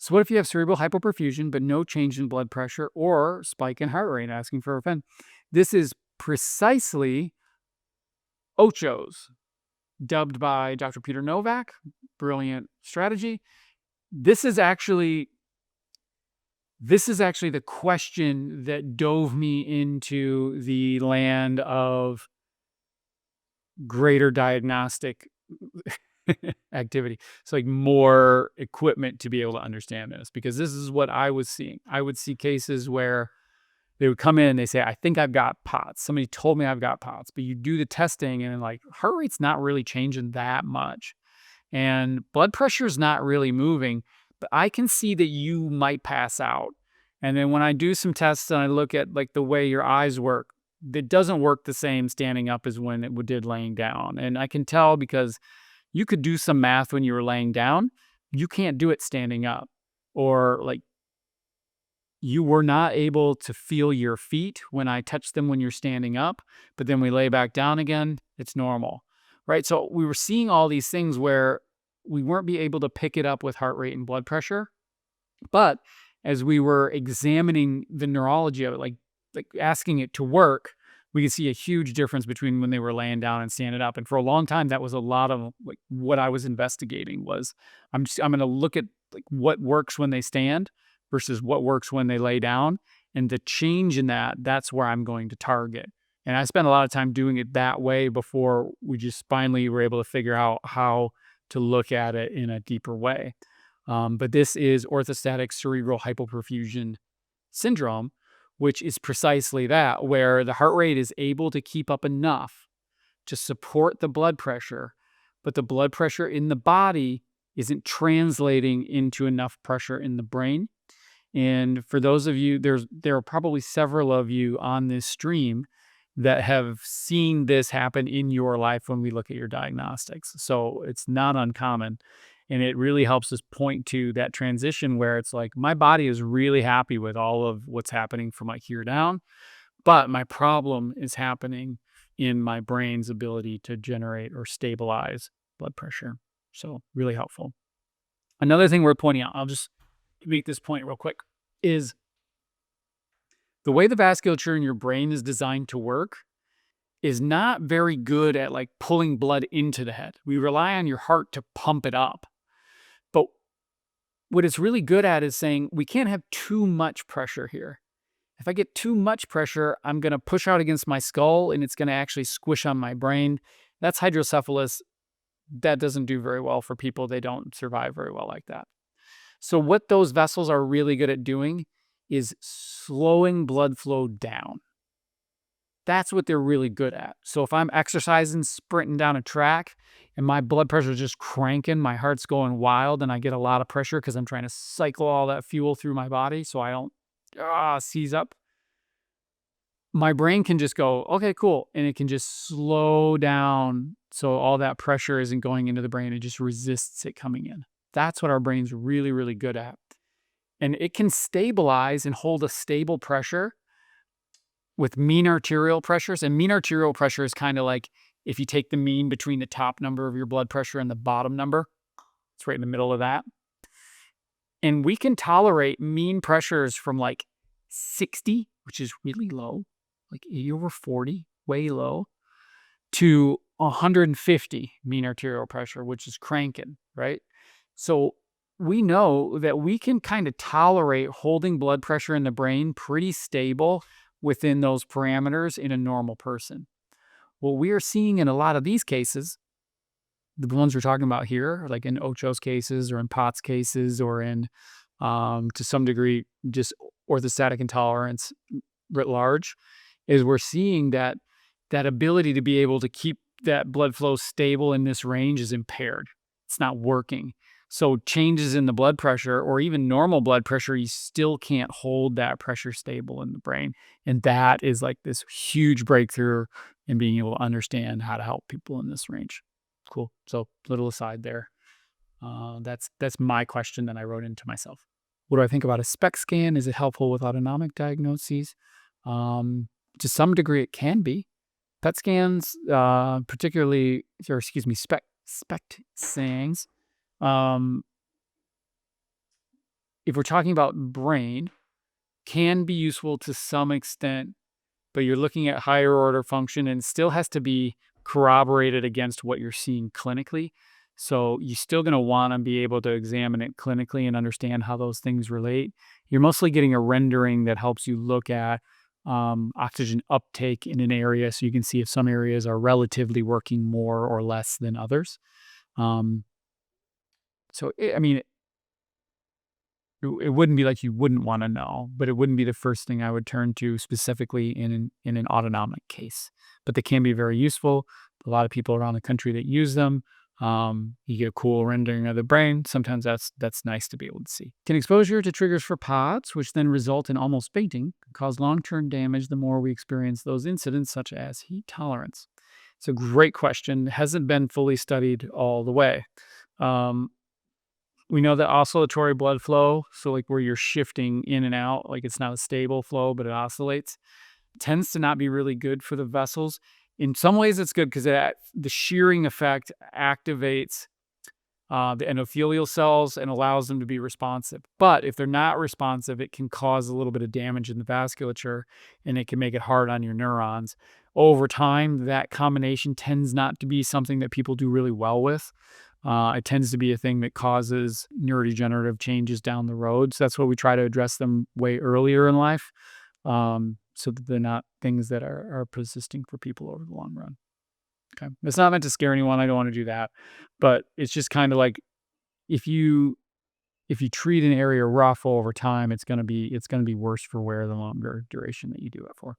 So what if you have cerebral hypoperfusion, but no change in blood pressure or spike in heart rate, asking for a fen? This is precisely Ocho's, dubbed by Dr. Peter Novak. Brilliant strategy. This is actually the question that dove me into the land of greater diagnostic activity. It's like more equipment to be able to understand this, because this is what I was seeing. I would see cases where they would come in and they say, I think I've got POTS. Somebody told me I've got POTS, but you do the testing and like heart rate's not really changing that much. And blood pressure is not really moving, but I can see that you might pass out. And then when I do some tests and I look at like the way your eyes work, it doesn't work the same standing up as when it did laying down. And I can tell because you could do some math when you were laying down. You can't do it standing up, or like you were not able to feel your feet when I touched them when you're standing up, but then we lay back down again, it's normal, right? So we were seeing all these things where we weren't be able to pick it up with heart rate and blood pressure. But as we were examining the neurology of it, like asking it to work, we could see a huge difference between when they were laying down and standing up. And for a long time, that was a lot of like what I was investigating was I'm going to look at like what works when they stand versus what works when they lay down. And the change in that's where I'm going to target. And I spent a lot of time doing it that way before we just finally were able to figure out how to look at it in a deeper way. But this is orthostatic cerebral hypoperfusion syndrome, which is precisely that, where the heart rate is able to keep up enough to support the blood pressure, but the blood pressure in the body isn't translating into enough pressure in the brain. And for those of you, there are probably several of you on this stream that have seen this happen in your life when we look at your diagnostics. So it's not uncommon. And it really helps us point to that transition where it's like, my body is really happy with all of what's happening from like here down, but my problem is happening in my brain's ability to generate or stabilize blood pressure. So really helpful. Another thing worth pointing out, I'll just make this point real quick, is the way the vasculature in your brain is designed to work is not very good at like pulling blood into the head. We rely on your heart to pump it up. But what it's really good at is saying we can't have too much pressure here. If I get too much pressure, I'm going to push out against my skull and it's going to actually squish on my brain. That's hydrocephalus. That doesn't do very well for people. They don't survive very well like that. So what those vessels are really good at doing is slowing blood flow down. That's what they're really good at. So if I'm exercising, sprinting down a track, and my blood pressure is just cranking, my heart's going wild, and I get a lot of pressure because I'm trying to cycle all that fuel through my body so I don't seize up. My brain can just go, okay, cool. And it can just slow down so all that pressure isn't going into the brain. It just resists it coming in. That's what our brain's really, really good at. And it can stabilize and hold a stable pressure with mean arterial pressures. And mean arterial pressure is kind of like if you take the mean between the top number of your blood pressure and the bottom number, it's right in the middle of that. And we can tolerate mean pressures from like 60, which is really low, like 80/40, way low, to 150 mean arterial pressure, which is cranking, right? So we know that we can kind of tolerate holding blood pressure in the brain pretty stable within those parameters in a normal person. What we are seeing in a lot of these cases, the ones we're talking about here, like in Ocho's cases or in POTS cases or in, to some degree, just orthostatic intolerance writ large, is we're seeing that ability to be able to keep that blood flow stable in this range is impaired. It's not working. So changes in the blood pressure or even normal blood pressure, you still can't hold that pressure stable in the brain. And that is like this huge breakthrough in being able to understand how to help people in this range. Cool. So little aside there. That's my question that I wrote into myself. What do I think about a SPECT scan? Is it helpful with autonomic diagnoses? To some degree, it can be. PET scans, particularly, SPECT scans, if we're talking about brain, can be useful to some extent, but you're looking at higher order function and it still has to be corroborated against what you're seeing clinically. So you're still going to want to be able to examine it clinically and understand how those things relate. You're mostly getting a rendering that helps you look at oxygen uptake in an area, so you can see if some areas are relatively working more or less than others. Um, I mean, it wouldn't be like you wouldn't want to know, but it wouldn't be the first thing I would turn to specifically in an autonomic case. But they can be very useful. A lot of people around the country that use them. You get a cool rendering of the brain. Sometimes that's nice to be able to see. Can exposure to triggers for POTS, which then result in almost fainting, cause long-term damage the more we experience those incidents, such as heat tolerance? It's a great question. Hasn't been fully studied all the way. We know that oscillatory blood flow, so like where you're shifting in and out, like it's not a stable flow, but it oscillates, tends to not be really good for the vessels. In some ways, it's good because the shearing effect activates the endothelial cells and allows them to be responsive. But if they're not responsive, it can cause a little bit of damage in the vasculature and it can make it hard on your neurons. Over time, that combination tends not to be something that people do really well with. It tends to be a thing that causes neurodegenerative changes down the road. So that's why we try to address them way earlier in life, so that they're not things that are persisting for people over the long run. Okay. It's not meant to scare anyone. I don't want to do that. But it's just kind of like if you treat an area rough over time, it's gonna be worse for wear the longer duration that you do it for.